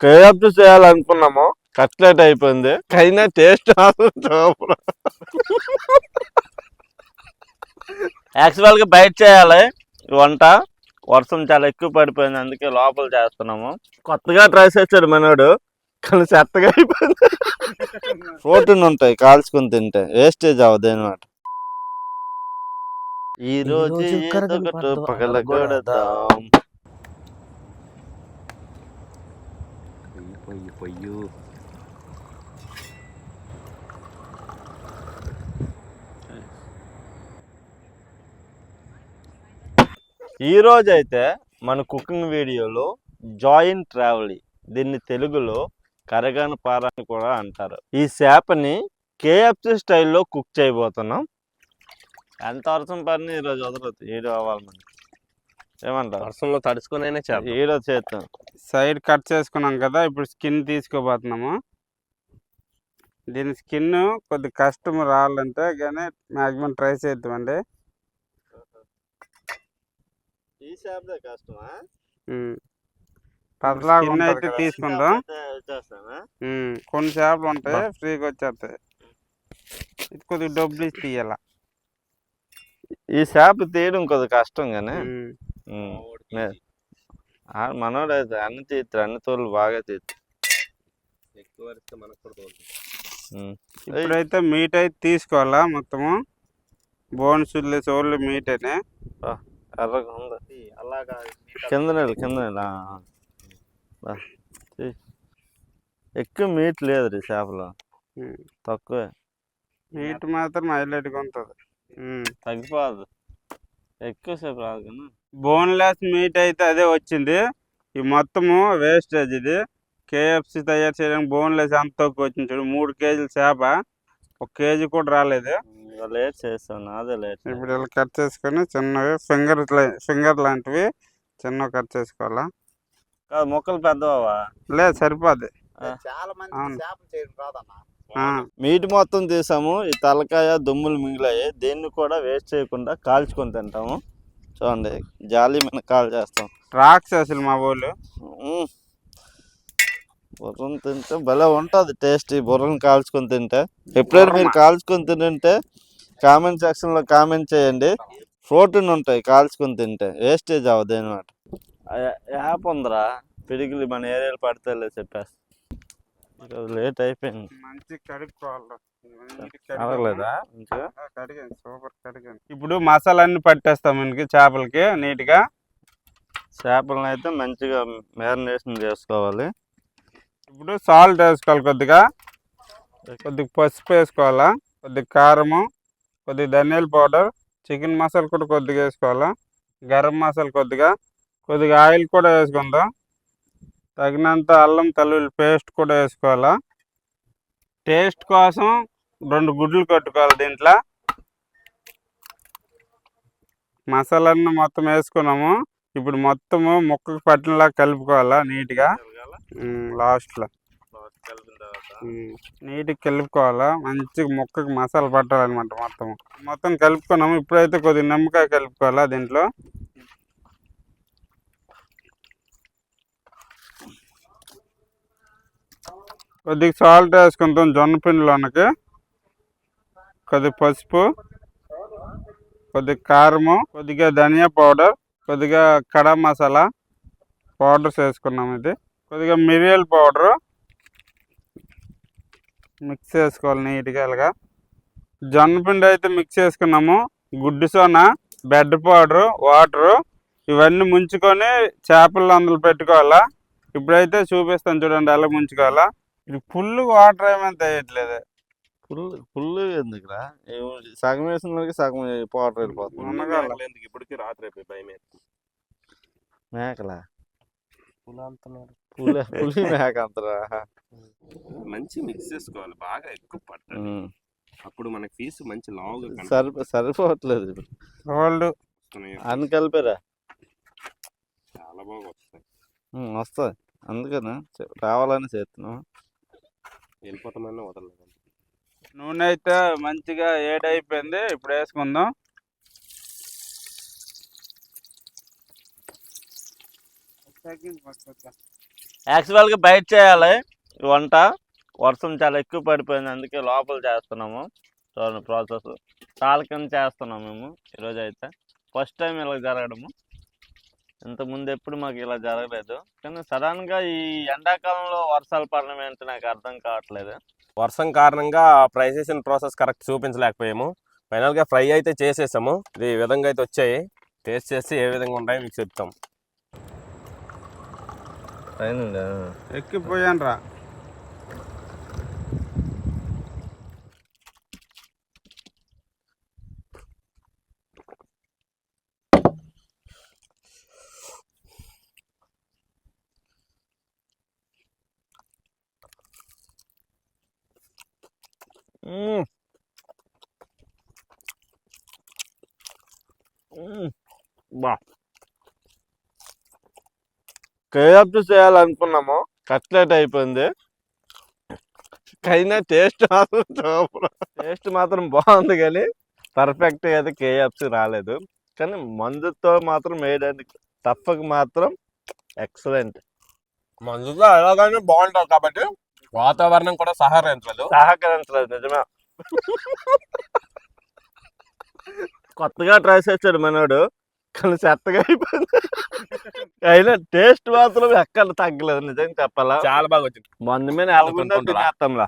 KFC చేయాలనుకున్నాము, cutlet అయిపోయింది. అయినా taste యాక్చువల్గా బయట చేయాలి వంట. వర్షం చాలా ఎక్కువ పడిపోయింది, అందుకే లోపల చేస్తున్నాము. కొత్తగా ట్రై చేశాడు మనోడు, కానీ చెత్తగా అయిపోయింది. ప్రోటీన్ ఉంటాయి కాల్చుకుని తింటే, వేస్టేజ్ అవ్వదు అనమాట. ఈ రోజు ఏదో ఒకటి పగలగొడదాం. పొయ్యు ఈ రోజు అయితే మన కుకింగ్ వీడియోలో జాయింట్ ట్రావెల్, దీన్ని తెలుగులో కరగాని పార అని కూడా అంటారు. ఈ చేపని కేఎఫ్సి స్టైల్లో కుక్ చేయబోతున్నాం. ఎంత వర్షం పడినా ఈరోజు వదలదు, ఏడు అవ్వాలి మనకి. ఏమంటారు? వర్షంలో తడుచుకునే ఏడో చేద్దాం. సైడ్ కట్ చేసుకున్నాం కదా, ఇప్పుడు స్కిన్ తీసుకోబోతున్నాము. దీని స్కిన్ కొద్ది కష్టం రావాలంటే కానీ మ్యాక్సిమం ట్రై చేద్దామండి. కష్టమా? పతలా అయితే తీసుకుందాం. కొన్ని చేపలు ఉంటాయి ఫ్రీగా వచ్చేస్తాయి, ఇది కొద్దిగా డబ్బులు ఇచ్చి తీయాల. ఈ చేప తీయడం కొద్దిగా కష్టం కానీ మనోడు అయితే అన్ని తీస్తారు, అన్ని తోళ్ళు బాగా తీస్తారు. ఇప్పుడైతే మీట్ అయితే తీసుకోవాలా, మొత్తము బోన్స్ సోళ్ళు మీట్ అని ఎర్రగా ఉంది. అలాగా కింద ఎక్కువ మీట్ లేదు రీ చేపలో, తక్కువే. మీట్ మాత్రం హైలైట్గా ఉంటుంది, తగ్గిపోదు, ఎక్కువసేపు రాదు. కానీ బోన్లెస్ మీట్ అయితే అదే వచ్చింది. ఈ మొత్తము వేస్టేజ్. ఇది కేఎఫ్సి తయారు చేయడానికి బోన్లెస్ ఎంత తక్కువ వచ్చింది చూడు. 3 కేజీల చేప 1 కేజీ కూడా రాలేదు. లేట్ చేస్తాను, అదే లేట్. ఇప్పుడు ఇలా కట్ చేసుకొని చిన్నవి ఫింగర్ లాంటివి చిన్నవి కట్ చేసుకోవాలా. మొక్కలు పెద్దవా? లేదు, సరిపోద్ది. మీట్ మొత్తం తీసాము, ఈ తలకాయ దుమ్ములు మిగిలాయి. దీన్ని కూడా వేస్ట్ చేయకుండా కాల్చుకొని తింటాము. చూడండి, జాలి మీద కాల్ చేస్తాం. రాక్షసులు మా ఊళ్ళు. బుర్రను తింటే భలే ఉంటుంది టేస్ట్. ఈ బుర్రను కాల్చుకొని తింటే, ఎప్పుడైనా మీరు కాల్చుకొని తింటే కామెంట్ సెక్షన్లో కామెంట్ చేయండి. ప్రోటీన్ ఉంటాయి కాల్చుకొని తింటే, వేస్టేజ్ అవ్వదు అనమాట. యాప్ ఉందిరా, పిడిగిలి మన ఏరియాలో పడితే చెప్పేస్తా. లేట్ అయిపోయింది. మంచి కడుక్కోవాలి. సూపర్ కడిగాను. ఇప్పుడు మసాలా అన్ని పట్టేస్తాం మనకి చేపలకి నీట్గా. చేపలను అయితే మంచిగా మ్యారినేషన్ చేసుకోవాలి. ఇప్పుడు సాల్ట్ వేసుకోవాలి, కొద్దిగా పసుపు వేసుకోవాలా, కొద్దిగా కారము, కొద్దిగా ధనియాల పౌడర్, చికెన్ మసాలా కూడా కొద్దిగా వేసుకోవాలా, గరం మసాలా కొద్దిగా ఆయిల్ కూడా వేసుకుందాం. తగినంత అల్లం వెల్లుల్లి పేస్ట్ కూడా వేసుకోవాలా. టేస్ట్ కోసం 2 గుడ్లు కట్టుకోవాలి. దీంట్లో మసాలాన్ని మొత్తం వేసుకున్నాము. ఇప్పుడు మొత్తము ముక్కకు పట్టినలా కలుపుకోవాలా నీట్గా. లాస్ట్లో నీట్గా కలుపుకోవాలా, మంచిగా ముక్కకి మసాలా పట్టాలన్నమాట. మొత్తం కలుపుకున్నాము. ఇప్పుడైతే కొద్దిగా నిమ్మకాయ కలుపుకోవాలా. దీంట్లో కొద్దిగా సాల్ట్ వేసుకుంటాం జొన్న పిండిలోనికి, కొద్దిగా పసుపు, కొద్దిగా కారము, కొద్దిగా ధనియా పౌడర్, కొద్దిగా కడా మసాలా పౌడర్స్ వేసుకున్నాం. ఇది కొద్దిగా మిరియాల పౌడరు మిక్స్ చేసుకోవాలి నీట్గా. ఇలాగా జొన్న పిండి అయితే మిక్స్ చేసుకున్నాము. గుడ్డు సోనా, బెడ్ పౌడరు, వాటరు ఇవన్నీ ముంచుకొని చేపల్లో అందులో పెట్టుకోవాలా. ఇప్పుడైతే చూపిస్తాను చూడండి ఎలా ముంచుకోవాలా. ఇది ఫుల్ వాటర్ ఏమైనా వేయట్లేదు. ఫుల్ ఎందుకురా, సగం వేసిన సగం పౌడర్ వెళ్ళిపోతుంది. ఇప్పటికీ రాత్రి అయిపోయి భయం. మేకలా పులి మేక అంతరా. మంచి మిక్స్ చేసుకోవాలి, బాగా ఎక్కువ పట్టాలి. అప్పుడు మనకి పీస్ మంచి లావుగా సరిపోవట్లేదు. అన్ని కలిపారా చాలా బాగా వస్తాయి. అందుకని రావాలని చేస్తున్నాం. వెళ్ళిపోతామన్నా వదలలేదు. నూనె అయితే మంచిగా ఏడైపోయింది. ఇప్పుడు వేసుకుందాం. యాక్చువల్గా బయట చేయాలి ఈ వంట, వర్షం చాలా ఎక్కువ పడిపోయింది, అందుకే లోపల చేస్తున్నాము. చూడండి ప్రాసెస్ చాలా కింద చేస్తున్నాం మేము ఈరోజు అయితే. ఫస్ట్ టైం ఇలా జరగడము, ఇంతకుముందు ఎప్పుడు మాకు ఇలా జరగలేదు. కానీ సడన్గా ఈ ఎండాకాలంలో వర్షాలు పడడం ఏంటో నాకు అర్థం కావట్లేదు. వర్షం కారణంగా ఫ్రై చేసిన ప్రాసెస్ కరెక్ట్ చూపించలేకపోయాము. ఫైనల్గా ఫ్రై అయితే చేసేసాము. ఇది ఈ విధంగా అయితే వచ్చాయి. టేస్ట్ చేసి ఏ విధంగా ఉంటాయో మీకు చెప్తాం. ఎక్కిపోయాను రా. బా కేఎఫ్సి చేయాలనుకున్నాము, కట్లెట్ అయిపోయింది. అయినా టేస్ట్ మాత్రం సూపర్. టేస్ట్ మాత్రం బాగుంది కానీ పర్ఫెక్ట్ అయితే కేఎఫ్సి రాలేదు. కానీ మందుతో మాత్రం వేయడానికి తప్పక మాత్రం ఎక్సలెంట్. మందుగా ఎలాగైనా బాగుంటుంది కాబట్టి వాతావరణం కూడా సహకరించలేదు నిజమే. కొత్తగా ట్రై చేశాడు మనోడు, కానీ చెత్తగా అయిపోయింది. అయినా టేస్ట్ మాత్రం ఎక్కడ తగ్గలేదు నిజంగా చెప్పాలా. చాలా బాగా వచ్చింది. మందు మీద ఎలాగుందో తినేస్తాంలా.